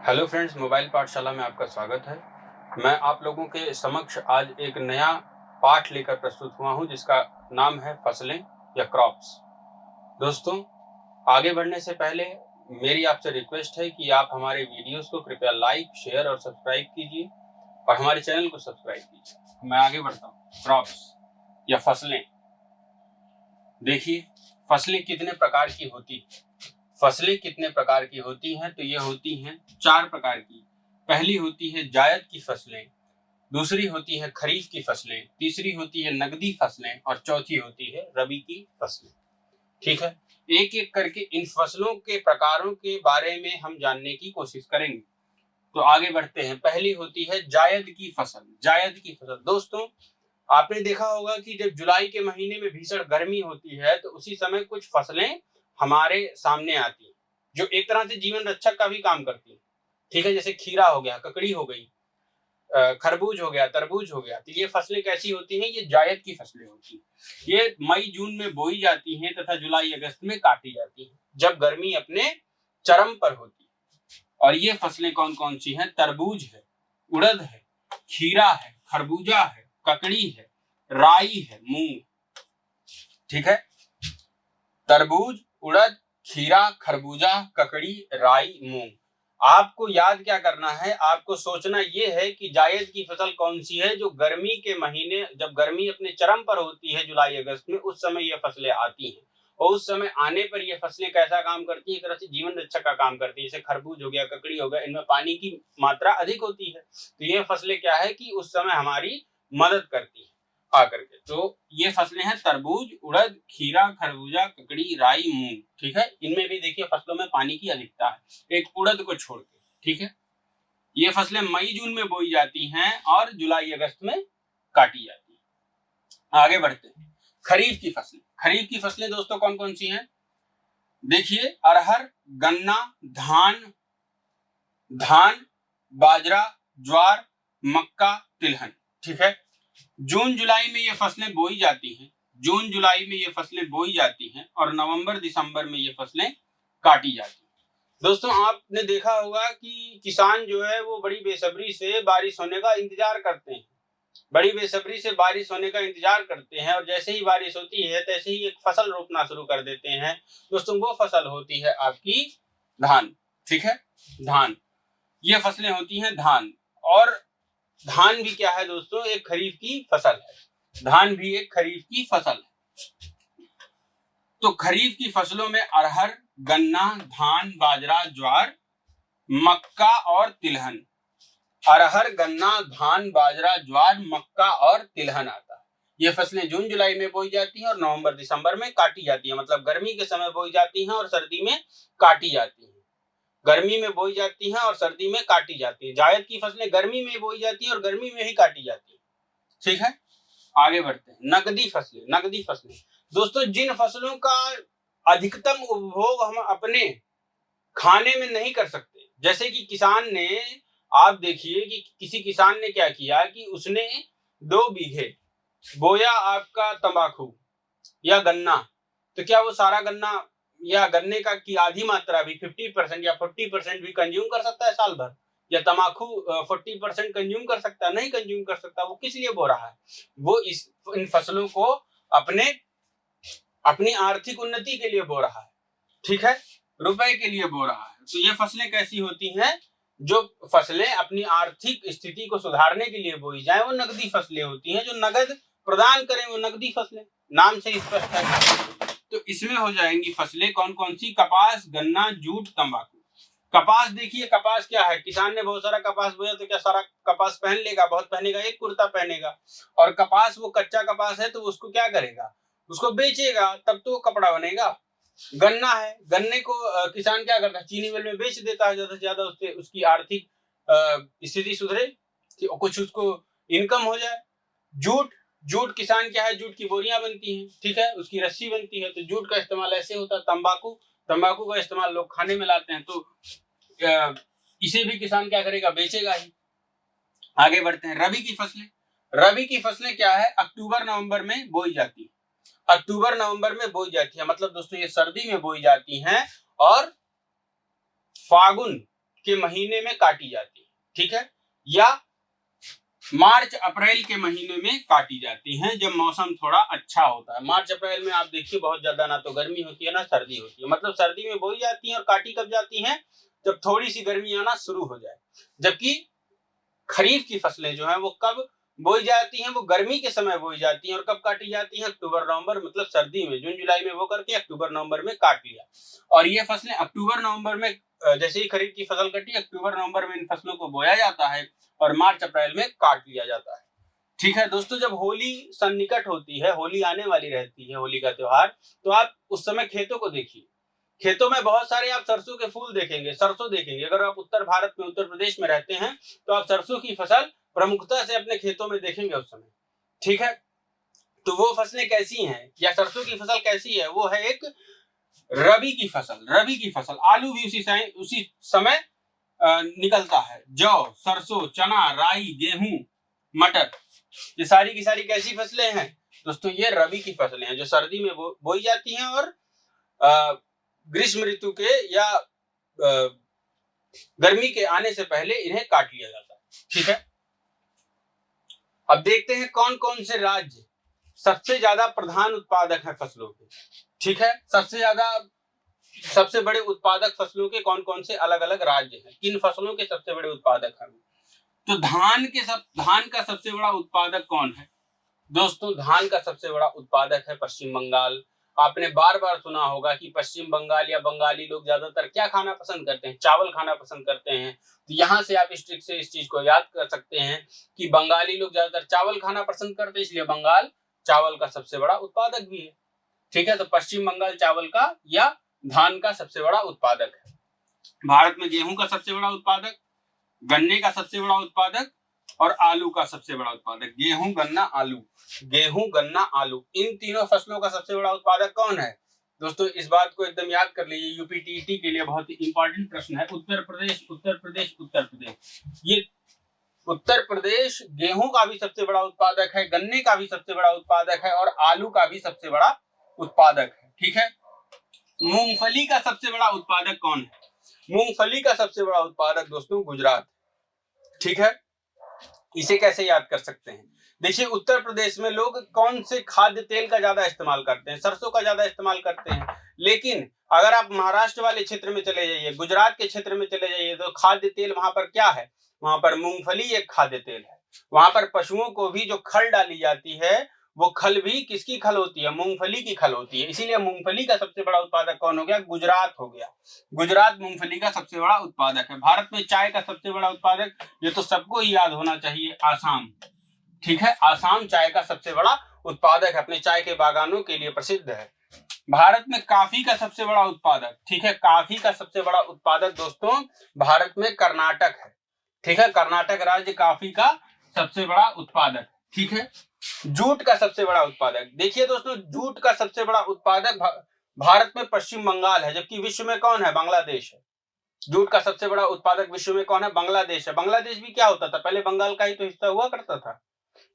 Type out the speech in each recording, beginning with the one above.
Hello friends, mobile पाठशाला में आपका स्वागत है। मैं आप लोगों के समक्ष आज एक नया पाठ लेकर प्रस्तुत हुआ हूं जिसका नाम है फसलें या क्रॉप्स। दोस्तों, आगे बढ़ने से पहले मेरी आपसे रिक्वेस्ट है कि आप हमारे वीडियोस को कृपया लाइक, शेयर और सब्सक्राइब कीजिए और हमारे चैनल को सब्सक्राइब कीजिए। मैं आगे बढ़ता हूँ। क्रॉप्स या फसलें, देखिए फसलें कितने प्रकार की होती हैं। फसलें कितने प्रकार की होती हैं तो ये होती हैं 4 प्रकार की। पहली होती है जायद की फसलें, दूसरी होती है खरीफ की फसलें, तीसरी होती है नकदी फसलें और चौथी होती है रबी की फसलें। ठीक है, एक एक करके इन फसलों के प्रकारों के बारे में हम जानने की कोशिश करेंगे। तो आगे बढ़ते हैं। पहली होती है जायद की फसल। जायद की फसल दोस्तों, आपने देखा होगा कि जब जुलाई के महीने में भीषण गर्मी होती है तो उसी समय कुछ फसलें हमारे सामने आती हैं जो एक तरह से जीवन रक्षक का भी काम करती हैं। ठीक है, जैसे खीरा हो गया, ककड़ी हो गई, खरबूज हो गया, तरबूज हो गया। तो ये फसलें कैसी होती हैं? ये जायद की फसलें होती हैं। ये मई जून में बोई जाती हैं तथा जुलाई अगस्त में काटी जाती हैं जब गर्मी अपने चरम पर होती है। और ये फसलें कौन कौन सी हैं? तरबूज है, उड़द है, खीरा है, खरबूजा है, ककड़ी है, राई है, मूंग। ठीक है, तरबूज, उड़द, खीरा, खरबूजा, ककड़ी, राई, मूंग। आपको याद क्या करना है? आपको सोचना यह है कि जायद की फसल कौन सी है जो गर्मी के महीने, जब गर्मी अपने चरम पर होती है जुलाई अगस्त में, उस समय ये फसलें आती हैं। और उस समय आने पर ये फसलें कैसा काम करती है? एक तरह से जीवन रक्षक का काम करती है। जैसे खरबूज हो गया, ककड़ी हो गया, इनमें पानी की मात्रा अधिक होती है, तो ये फसलें क्या है कि उस समय हमारी मदद करती है आकर के। तो ये फसलें हैं तरबूज, उड़द, खीरा, खरबूजा, ककड़ी, राई, मूंग। ठीक है, इनमें भी देखिए फसलों में पानी की अधिकता है, एक उड़द को छोड़ के। ठीक है, ये फसलें मई जून में बोई जाती हैं और जुलाई अगस्त में काटी जाती हैं। आगे बढ़ते हैं। खरीफ की फसलें। खरीफ की फसलें दोस्तों कौन कौन सी हैं? देखिए अरहर, गन्ना, धान, बाजरा, ज्वार, मक्का, तिलहन। ठीक है, जून जुलाई में ये फसलें बोई जाती हैं। जून जुलाई में ये फसलें बोई जाती हैं और नवंबर दिसंबर में ये फसलें काटी जाती हैं। दोस्तों, आपने देखा होगा कि किसान जो है वो बड़ी बेसब्री से बारिश होने का इंतजार करते हैं। बड़ी बेसब्री से बारिश होने का इंतजार करते हैं और जैसे ही बारिश होती है तैसे ही एक फसल रोपना शुरू कर देते हैं। दोस्तों, वो फसल होती है आपकी धान। ठीक है, धान, ये फसलें होती हैं धान। और धान भी क्या है दोस्तों? एक खरीफ की फसल है। धान भी एक खरीफ की फसल है। तो खरीफ की फसलों में अरहर, गन्ना, धान, बाजरा, ज्वार, मक्का और तिलहन। अरहर, गन्ना, धान, बाजरा, ज्वार, मक्का और तिलहन आता है। ये फसलें जून जुलाई में बोई जाती हैं और नवंबर दिसंबर में काटी जाती है। मतलब गर्मी के समय बोई जाती हैं और सर्दी में काटी जाती हैं। गर्मी में बोई जाती हैं और सर्दी में काटी जाती है। जायद की फसलें गर्मी में बोई जाती हैं और गर्मी में ही काटी जाती है। ठीक है, आगे बढ़ते हैं। नकदी फसलें। नकदी फसलें दोस्तों, जिन फसलों का अधिकतम उपभोग हम अपने खाने में नहीं कर सकते। जैसे कि किसान ने, आप देखिए कि किसी किसान ने क्या किया कि उसने 2 बीघे बोया आपका तंबाकू या गन्ना। तो क्या वो सारा गन्ना या गन्ने का की आधी मात्रा भी 50% या 40% भी कंज्यूम कर सकता है साल भर? या तंबाकू 40% कंज्यूम कर सकता है? नहीं कंज्यूम कर सकता। वो किस लिए बो रहा है? वो इन फसलों को अपनी आर्थिक उन्नति के लिए बो रहा है। ठीक है, रुपए के लिए बो रहा है। तो ये फसलें कैसी होती हैं? जो फसलें अपनी आर्थिक स्थिति को सुधारने के लिए बोई जाए वो नकदी फसलें होती हैं। जो नगद प्रदान करें वो नकदी फसलें, नाम से स्पष्ट है। तो इसमें हो जाएंगी फसलें कौन कौन सी? कपास, गन्ना, जूट, तंबाकू। कपास, देखिए कपास क्या है? किसान ने बहुत सारा कपास बोया तो क्या सारा कपास पहन लेगा? बहुत पहनेगा, एक कुर्ता पहनेगा। और कपास वो कच्चा कपास है तो उसको क्या करेगा? उसको बेचेगा, तब तो कपड़ा बनेगा। गन्ना है, गन्ने को किसान क्या करता है? चीनी मिल में बेच देता है ज्यादा से ज्यादा, उससे उसकी आर्थिक स्थिति सुधरे, कुछ उसको इनकम हो जाए। जूट, जूट किसान क्या है? जूट की बोरियां बनती हैं। ठीक है, उसकी रस्सी बनती है। तो जूट का इस्तेमाल ऐसे होता है। तंबाकू, तंबाकू का इस्तेमाल लोग खाने में लाते हैं, तो इसे भी किसान क्या करेगा? बेचेगा ही। आगे बढ़ते हैं। रबी की फसलें। रबी की फसलें क्या है? अक्टूबर नवंबर में बोई जाती है। अक्टूबर नवंबर में बोई जाती है, मतलब दोस्तों ये सर्दी में बोई जाती हैं और फागुन के महीने में काटी जाती है, ठीक है, या मार्च अप्रैल के महीने में काटी जाती हैं जब मौसम थोड़ा अच्छा होता है। मार्च अप्रैल में आप देखिए बहुत ज्यादा ना तो गर्मी होती है ना सर्दी होती है, मतलब सर्दी में बोई जाती हैं और काटी कब जाती हैं, जब थोड़ी सी गर्मी आना शुरू हो जाए। जबकि खरीफ की फसलें जो हैं वो कब बोई जाती हैं, वो गर्मी के समय बोई जाती हैं और कब काटी जाती हैं, अक्टूबर नवंबर, मतलब सर्दी में जून जुलाई में वो करके अक्टूबर नवंबर में काट लिया। और ये फसलें अक्टूबर नवंबर में जैसे ही खरीफ की फसल कटी, अक्टूबर नवंबर में इन फसलों को बोया जाता है और मार्च अप्रैल में काट लिया जाता है। ठीक है दोस्तों, जब होली सन्निकट होती है, होली आने वाली रहती है, होली का त्योहार, तो आप उस समय खेतों को देखिए, खेतों में बहुत सारे आप सरसों के फूल देखेंगे, सरसों देखेंगे। अगर आप उत्तर भारत में उत्तर प्रदेश में रहते हैं तो आप सरसों की फसल प्रमुखता से अपने खेतों में देखेंगे उस समय, ठीक है। तो वो फसलें कैसी हैं, या सरसों की फसल कैसी है, वो है एक रबी की फसल। रबी की फसल, आलू भी उसी समय निकलता है। जौ, सरसों, चना, राई, गेहूं, मटर, ये सारी की सारी कैसी फसलें हैं दोस्तों, ये रबी की फसलें हैं जो सर्दी में बोई जाती हैं और ग्रीष्म ऋतु के या गर्मी के आने से पहले इन्हें काट लिया जाता है, ठीक है। अब देखते हैं कौन कौन से राज्य सबसे ज्यादा प्रधान उत्पादक हैं फसलों के, ठीक है। सबसे बड़े उत्पादक फसलों के कौन कौन से अलग अलग राज्य हैं, किन फसलों के सबसे बड़े उत्पादक हैं। तो धान का सबसे बड़ा उत्पादक कौन है दोस्तों, धान का सबसे बड़ा उत्पादक है पश्चिम बंगाल। आपने बार बार सुना होगा कि पश्चिम बंगाल या बंगाली लोग ज्यादातर क्या खाना पसंद करते हैं, चावल खाना पसंद करते हैं। तो यहाँ से आप इस ट्रिक से इस चीज को याद कर सकते हैं कि बंगाली लोग ज्यादातर चावल खाना पसंद करते हैं, इसलिए बंगाल चावल का सबसे बड़ा उत्पादक भी है, ठीक है। तो पश्चिम बंगाल चावल का या धान का सबसे बड़ा उत्पादक है। भारत में गेहूं का सबसे बड़ा उत्पादक, गन्ने का सबसे बड़ा उत्पादक और आलू का सबसे बड़ा उत्पादक। गेहूं, गन्ना, आलू, गेहूं, गन्ना, आलू, इन तीनों फसलों का सबसे बड़ा उत्पादक कौन है दोस्तों, इस बात को एकदम याद कर लीजिए, यूपीटीटी के लिए बहुत ही इंपॉर्टेंट प्रश्न है। उत्तर प्रदेश, उत्तर प्रदेश, उत्तर प्रदेश। ये उत्तर प्रदेश गेहूं का भी सबसे बड़ा उत्पादक है, गन्ने का भी सबसे बड़ा उत्पादक है और आलू का भी सबसे बड़ा उत्पादक है, ठीक है। मूंगफली का सबसे बड़ा उत्पादक कौन है, मूंगफली का सबसे बड़ा उत्पादक दोस्तों गुजरात, ठीक है। इसे कैसे याद कर सकते हैं, देखिए उत्तर प्रदेश में लोग कौन से खाद्य तेल का ज्यादा इस्तेमाल करते हैं, सरसों का ज्यादा इस्तेमाल करते हैं। लेकिन अगर आप महाराष्ट्र वाले क्षेत्र में चले जाइए, गुजरात के क्षेत्र में चले जाइए, तो खाद्य तेल वहां पर क्या है, वहां पर मूंगफली एक खाद्य तेल है। वहां पर पशुओं को भी जो खल डाली जाती है, वो खल भी किसकी खल होती है, मूंगफली की खल होती है। इसीलिए मूंगफली का सबसे बड़ा उत्पादक कौन हो गया, गुजरात हो गया। गुजरात मूंगफली का सबसे बड़ा उत्पादक है। भारत में चाय का सबसे बड़ा उत्पादक, ये तो सबको ही याद होना चाहिए, आसाम, ठीक है। आसाम चाय का सबसे बड़ा उत्पादक है, अपने चाय के बागानों के लिए प्रसिद्ध है। भारत में कॉफी का सबसे बड़ा उत्पादक, ठीक है, कॉफी का सबसे बड़ा उत्पादक दोस्तों भारत में कर्नाटक है, ठीक है। कर्नाटक राज्य कॉफी का सबसे बड़ा उत्पादक, ठीक है। जूट का सबसे बड़ा उत्पादक, देखिए दोस्तों जूट का सबसे बड़ा उत्पादक भारत में पश्चिम बंगाल है, जबकि विश्व में कौन है, बांग्लादेश है। जूट का सबसे बड़ा उत्पादक विश्व में कौन है, बांग्लादेश है। बांग्लादेश भी क्या होता था, पहले बंगाल का ही तो हिस्सा हुआ करता था,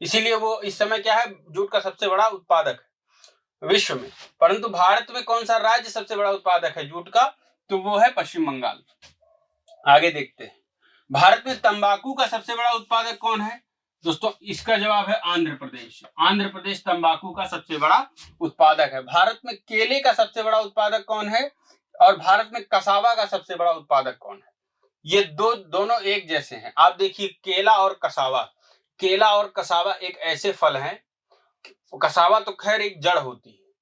इसीलिए वो इस समय क्या है, जूट का सबसे बड़ा उत्पादक है विश्व में। परंतु भारत में कौन सा राज्य सबसे बड़ा उत्पादक है जूट का, तो वो है पश्चिम बंगाल। आगे देखते हैं, भारत में तंबाकू का सबसे बड़ा उत्पादक कौन है दोस्तों, इसका जवाब है आंध्र प्रदेश। आंध्र प्रदेश तंबाकू का सबसे बड़ा उत्पादक है। भारत में केले का सबसे बड़ा उत्पादक कौन है, और भारत में कसावा का सबसे बड़ा उत्पादक कौन है। ये दोनों एक जैसे हैं। आप देखिए केला और कसावा, केला और कसावा एक ऐसे फल हैं, कसावा तो खैर एक जड़ होती है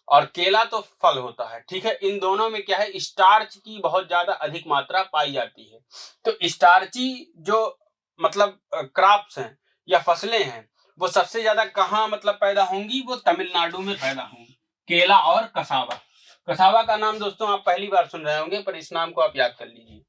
और केला तो फल होता है, ठीक है। इन दोनों में क्या है, स्टार्च की बहुत ज्यादा अधिक मात्रा पाई जाती है। तो स्टार्ची जो मतलब क्रॉप्स हैं या फसलें हैं, वो सबसे ज्यादा कहाँ मतलब पैदा होंगी, वो तमिलनाडु में पैदा होंगी, केला और कसावा। कसावा का नाम दोस्तों आप पहली बार सुन रहे होंगे, पर इस नाम को आप याद कर लीजिए।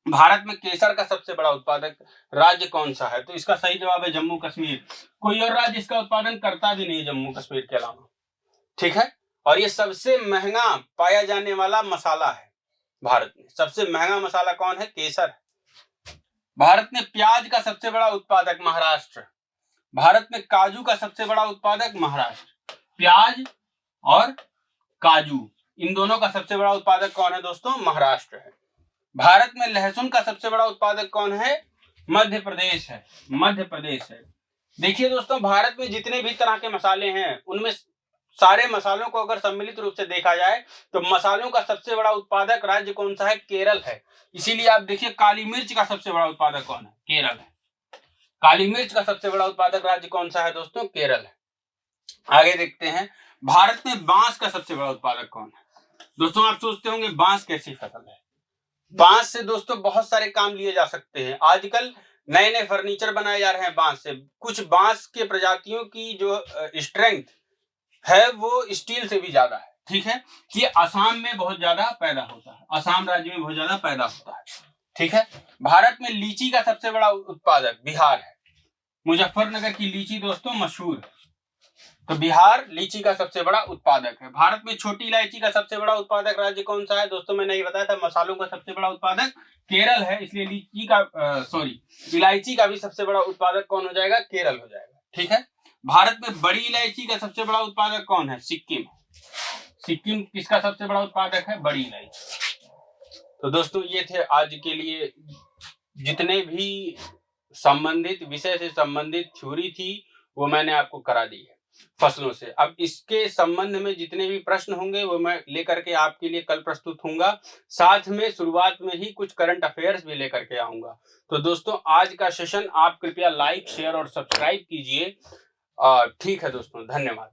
भारत में केसर का सबसे बड़ा उत्पादक राज्य कौन सा है, तो इसका सही जवाब है जम्मू कश्मीर। कोई और राज्य इसका उत्पादन करता भी नहीं जम्मू कश्मीर के अलावा, ठीक है। और ये सबसे महंगा पाया जाने वाला मसाला है भारत में, सबसे महंगा मसाला कौन है, केसर। भारत में प्याज का सबसे बड़ा उत्पादक महाराष्ट्र। भारत में काजू का सबसे बड़ा उत्पादक महाराष्ट्र। प्याज और काजू इन दोनों का सबसे बड़ा उत्पादक कौन है दोस्तों, महाराष्ट्र है। भारत में लहसुन का सबसे बड़ा उत्पादक कौन है? मध्य प्रदेश है, मध्य प्रदेश है। देखिए दोस्तों, भारत में जितने भी तरह के मसाले हैं उनमें सारे मसालों को अगर सम्मिलित रूप से देखा जाए तो मसालों का सबसे बड़ा उत्पादक राज्य कौन सा है? केरल है। इसीलिए आप देखिए, काली मिर्च का सबसे बड़ा उत्पादक कौन है? केरल है। काली मिर्च का सबसे बड़ा उत्पादक राज्य कौन सा है दोस्तों? केरल है। आगे देखते हैं, भारत में बांस का सबसे बड़ा उत्पादक कौन है? दोस्तों आप सोचते होंगे बांस कैसी फसल है। बांस से दोस्तों बहुत सारे काम लिए जा सकते हैं। आजकल नए नए फर्नीचर बनाए जा रहे हैं बांस से। कुछ बांस के प्रजातियों की जो स्ट्रेंथ है वो स्टील से भी ज्यादा है। ठीक है, ये असम में बहुत ज्यादा पैदा होता है, असम राज्य में बहुत ज्यादा पैदा होता है। ठीक है, भारत में लीची का सबसे बड़ा उत्पादक बिहार है। मुजफ्फरनगर की लीची दोस्तों मशहूर है, तो बिहार लीची का सबसे बड़ा उत्पादक है। भारत में छोटी इलायची का सबसे बड़ा उत्पादक राज्य कौन सा है? दोस्तों मैंने ये बताया था, मसालों का सबसे बड़ा उत्पादक केरल है, इसलिए लीची का इलायची का भी सबसे बड़ा उत्पादक कौन हो जाएगा? केरल हो जाएगा। ठीक है, भारत में बड़ी इलायची का सबसे बड़ा उत्पादक कौन है? सिक्किम। सिक्किम किसका सबसे बड़ा उत्पादक है? बड़ी इलायची। तो दोस्तों ये थे आज के लिए जितने भी संबंधित विषय से संबंधित थ्योरी थी वो मैंने आपको करा दी है फसलों से। अब इसके संबंध में जितने भी प्रश्न होंगे वो मैं लेकर के आपके लिए कल प्रस्तुत होऊंगा। साथ में शुरुआत में ही कुछ करंट अफेयर्स भी लेकर के आऊंगा। तो दोस्तों आज का सेशन आप कृपया लाइक, शेयर और सब्सक्राइब कीजिए। ठीक है दोस्तों, धन्यवाद।